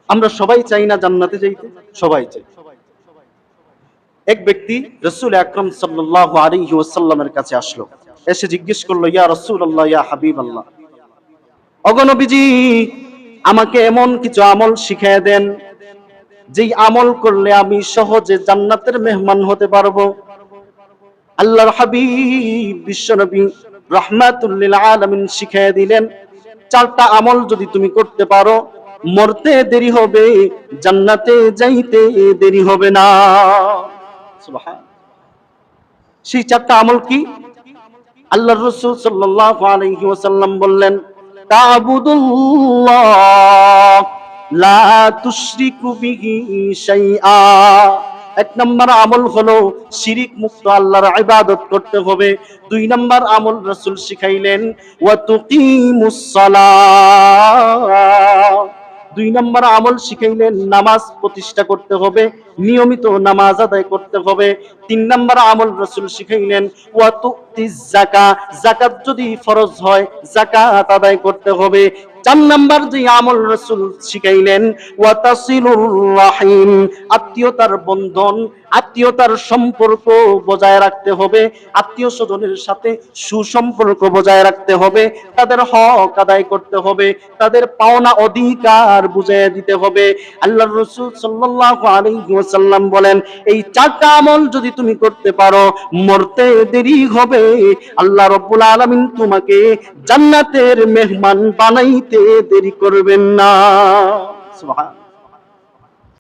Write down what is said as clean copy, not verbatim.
আমরা সবাই চাই না জান্নাতে যাইতে? সবাই চাই। এক ব্যক্তি রাসূল আকরাম সাল্লাল্লাহু আলাইহি ওয়াসাল্লামের কাছে আসলো, এসে জিজ্ঞেস করলো, ইয়া রাসূলুল্লাহ, ইয়া হাবিবাল্লাহ, ওগো নবীজি, আমাকে এমন কিছু আমল শিখিয়ে দেন যেই আমল করলে আমি সহজে জান্নাতের মেহমান হতে পারবো। আল্লাহর হাবিব বিশ্বনবী রাহমাতুল লিল আলামিন শিখিয়ে দিলেন, চারটা আমল যদি তুমি করতে পারো, মরতে দেরি হবে, জান্নাতে যাইতে দেরি হবে না। সুবহান। সেই চারটা আমল কি? আল্লাহর রাসূল সাল্লাল্লাহু আলাইহি ওয়াসাল্লাম বললেন, তা'বুদুল্লাহ লা তুশরিকু বিহি শাইআ। এক নম্বর আমল হলো শিরিক মুক্ত আল্লাহর ইবাদত করতে হবে। দুই নম্বর আমল রাসূল শিখাইলেন, ওয়া তুকিমুস সালাহ। দুই নম্বর আমল শিখাইলেন, নামাজ প্রতিষ্ঠা করতে হবে, নিয়মিত নামাজ আদায় করতে হবে। তিন নম্বর আমল রাসূল শিখাইলেন, ওয়া তুতিজ যাকাত, যাকাত যদি ফরজ হয় যাকাত আদায় করতে হবে। চার নম্বর যে আমল রাসূল শিখাইলেন, ওয়া তাসিলুর রাহিম, আত্মীয়তার বন্ধন, আত্মীয়তার সম্পর্ক বজায় রাখতে হবে, আত্মীয় স্বজনের সাথে সুসম্পর্ক বজায় রাখতে হবে, তাদের হক আদায় করতে হবে, তাদের পাওনা অধিকার বুঝিয়ে দিতে হবে। আল্লাহর রাসূল সাল্লাল্লাহু আলাইহি ওয়াসাল্লাম বলেন, এই চারটা আমল যদি তুমি করতে পারো, মরতে দেরি হবে, আল্লাহ রাব্বুল আলামিন তোমাকে জান্নাতের মেহমান বানাইতে দেরি করবেন না। সুবহান।